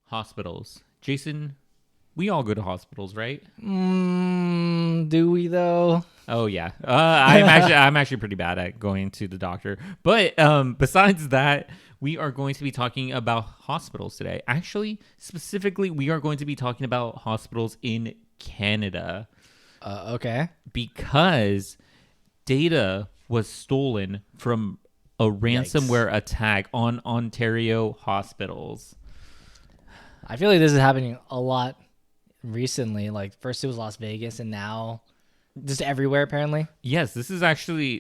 Hospitals. Jason, we all go to hospitals, right? Do we though? Oh yeah. I'm actually pretty bad at going to the doctor. But besides that, we are going to be talking about hospitals today. Actually, specifically, we are going to be talking about hospitals in Canada Okay. because data was stolen from a ransomware attack on Ontario hospitals. I feel like this is happening a lot recently. Like first it was Las Vegas, and now just everywhere apparently. Yes, this is actually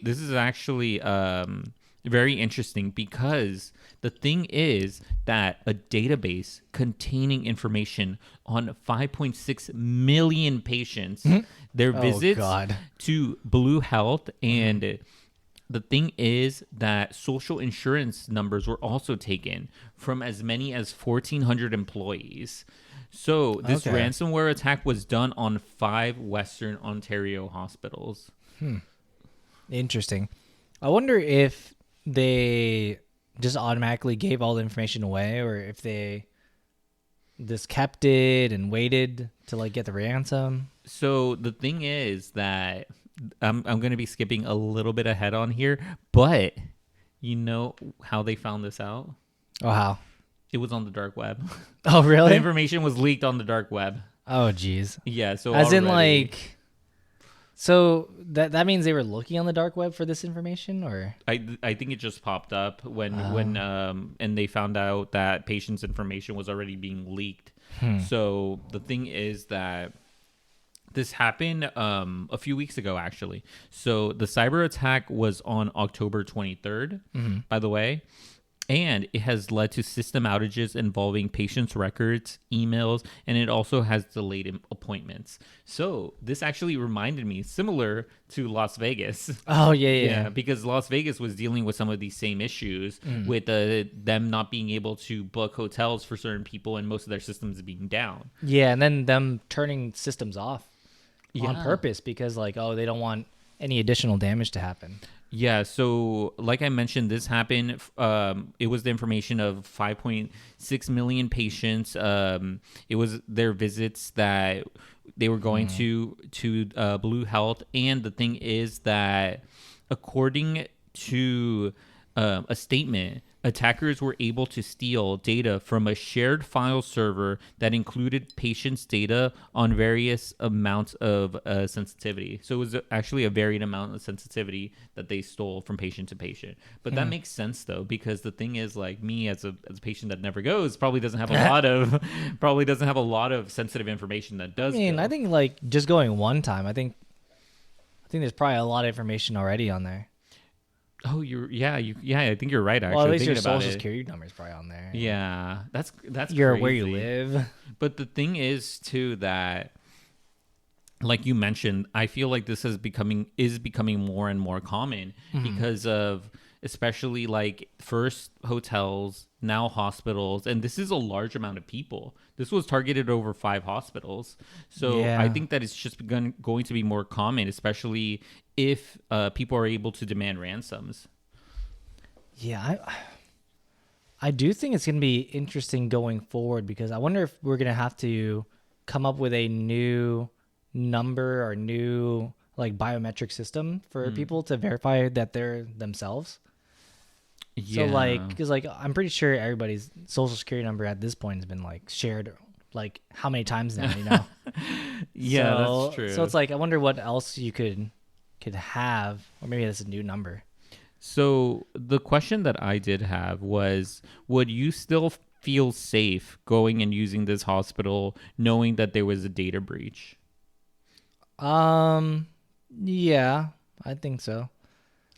very interesting because the thing is that a database containing information on 5.6 million patients, their visits God. to Blue Health, and the thing is that social insurance numbers were also taken from as many as 1,400 employees. So this Okay. ransomware attack was done on 5 Western Ontario hospitals. Interesting. I wonder if they just automatically gave all the information away, or if they just kept it and waited to like get the ransom. So the thing is that I'm going to be skipping a little bit ahead on here, but you know how they found this out? Oh, how? It was on the dark web. Oh, The really? information was leaked on the dark web. Oh, geez. Yeah, so As in, already- like, so that means they were looking on the dark web for this information, or? I think it just popped up when and they found out that patients' information was already being leaked. So the thing is that this happened a few weeks ago, actually. So the cyber attack was on October 23rd, by the way. And it has led to system outages involving patients' records, emails, and it also has delayed appointments. So this actually reminded me, similar to Las Vegas. Oh, yeah. Because Las Vegas was dealing with some of these same issues with them not being able to book hotels for certain people and most of their systems being down. Yeah, and then them turning systems off on Yeah. purpose because, like, oh, they don't want any additional damage to happen. Yeah, so like I mentioned, this happened. It was the information of 5.6 million patients. It was their visits that they were going to Blue Health, and the thing is that according to a statement, attackers were able to steal data from a shared file server that included patients' data on various amounts of sensitivity. So it was actually a varied amount of sensitivity that they stole from patient to patient. But that makes sense though, because the thing is, like, me as a patient that never goes probably doesn't have a lot of sensitive information that does. I mean, go. I think like just going one time, I think there's probably a lot of information already on there. Oh, I think you're right. Actually, Well, at least your thinking about social it. security number is probably on there. Yeah, that's Where you crazy. live. But the thing is too that, like you mentioned, I feel like this is becoming more and more common because of, especially like first hotels, now hospitals, and this is a large amount of people. This was targeted over 5 hospitals. So Yeah. I think that it's just going to be more common, especially if people are able to demand ransoms. Yeah, I do think it's going to be interesting going forward because I wonder if we're going to have to come up with a new number or new like biometric system for people to verify that they're themselves. So like, because like I'm pretty sure everybody's social security number at this point has been like shared like how many times now, you know? Yeah, So- that's true. So it's like I wonder what else you could have, or maybe that's a new number. So the question that I did have was, would you still feel safe going and using this hospital knowing that there was a data breach? Yeah, I think so.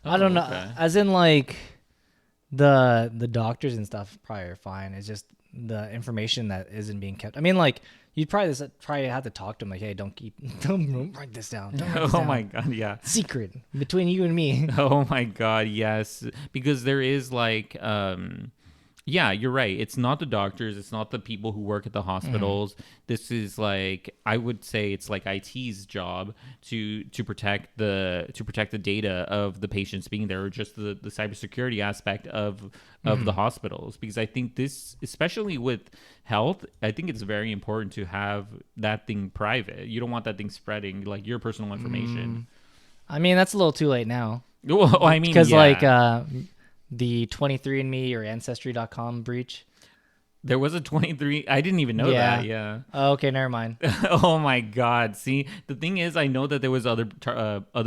I don't know. Okay. As in like the doctors and stuff probably are fine. It's just the information that isn't being kept. I mean, like you'd probably have to talk to them like, hey, don't write this down. Don't write this Oh down. my God, yeah. Secret between you and me. Oh my God, yes. Because there is like, Yeah, you're right. It's not the doctors. It's not the people who work at the hospitals. This is like, I would say it's like IT's job to protect the data of the patients being there, or just the cybersecurity aspect of the hospitals. Because I think this, especially with health, I think it's very important to have that thing private. You don't want that thing spreading like your personal information. I mean, that's a little too late now. Well, I mean, Because yeah. like the 23andMe or Ancestry.com breach. There was a 23. I didn't even know that. Yeah. Oh, okay, never mind. Oh my God. See, the thing is, I know that there was other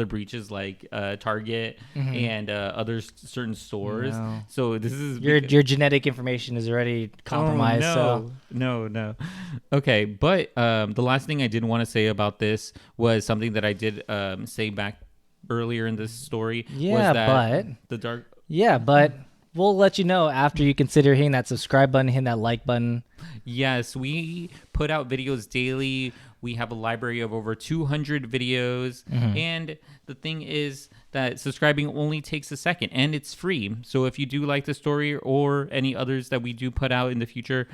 breaches like Target and other certain stores. No. So this is Your genetic information is already compromised. Oh, no. Okay, but the last thing I did want to say about this was something that I did say back earlier in this story. Yeah, was that but the dark. yeah, but we'll let you know after you consider hitting that subscribe button, hitting that like button. Yes, we put out videos daily. We have a library of over 200 videos. And the thing is that subscribing only takes a second and it's free. So if you do like the story or any others that we do put out in the future,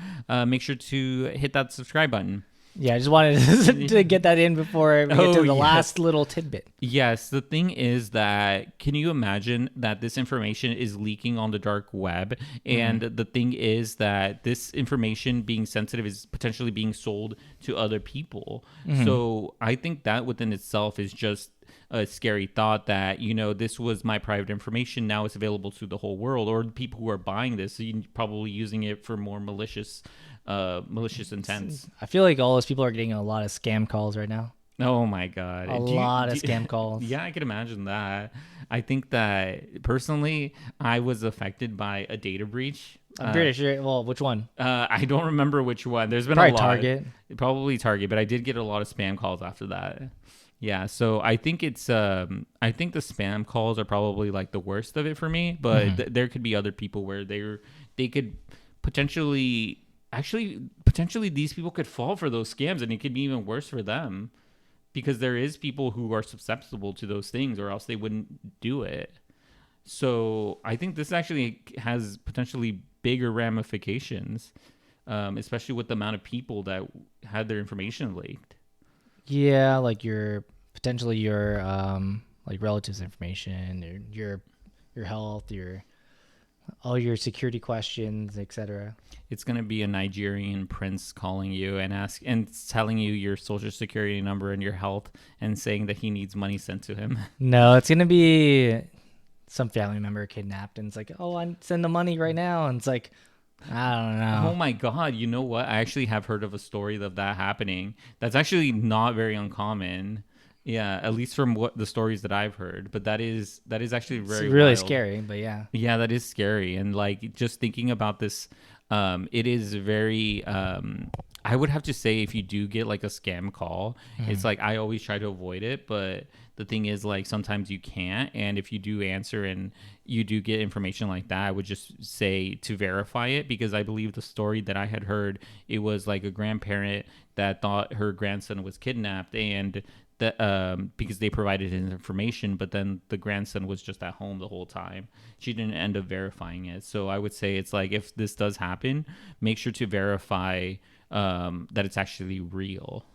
make sure to hit that subscribe button. Yeah, I just wanted to get that in before we get to the last little tidbit. Yes, the thing is that, can you imagine that this information is leaking on the dark web? And the thing is that this information being sensitive is potentially being sold to other people. So I think that within itself is just a scary thought that, this was my private information. Now it's available to the whole world, or the people who are buying this, so you're probably using it for more malicious intents. I feel like all those people are getting a lot of scam calls right now. Oh my God. A lot of scam calls. Yeah, I can imagine that. I think that personally, I was affected by a data breach. I'm pretty sure. Well, which one? I don't remember which one. There's been Probably a lot. Target. Probably Target, but I did get a lot of spam calls after that. Yeah, so I think it's I think the spam calls are probably like the worst of it for me, but there could be other people where they could potentially these people could fall for those scams, and it could be even worse for them, because there is people who are susceptible to those things, or else they wouldn't do it. So I think this actually has potentially bigger ramifications, especially with the amount of people that had their information leaked. Yeah, like potentially your like relatives' information, your health, all your security questions, etc. It's going to be a Nigerian prince calling you and telling you your social security number and your health, and saying that he needs money sent to him. No, it's going to be some family member kidnapped, and it's like, oh, I send the money right now, and it's like, I don't know. Oh my God. You know what? I actually have heard of a story of that happening. That's actually not very uncommon. Yeah, at least from what the stories that I've heard. But that is actually very It's really wild. scary, but yeah. Yeah, that is scary. And like, just thinking about this, it is very I would have to say, if you do get like a scam call, it's like, I always try to avoid it, but the thing is, like, sometimes you can't. And if you do answer and you do get information like that, I would just say to verify it, because I believe the story that I had heard, it was like a grandparent that thought her grandson was kidnapped, and that because they provided his information, but then the grandson was just at home the whole time. She didn't end up verifying it. So I would say, it's like, if this does happen, make sure to verify that it's actually real.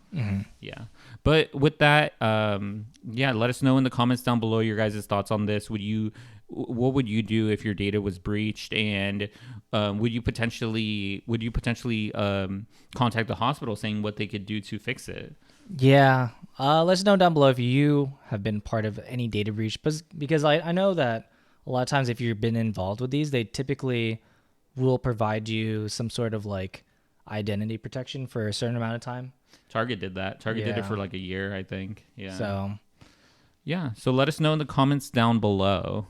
Yeah. But with that, let us know in the comments down below your guys' thoughts on this. What would you do if your data was breached, and would you potentially contact the hospital saying what they could do to fix it? Yeah. Let us know down below if you have been part of any data breach, because I know that a lot of times, if you've been involved with these, they typically will provide you some sort of like identity protection for a certain amount of time. Target did that. Target did it for like a year, I think. Yeah. So let us know in the comments down below.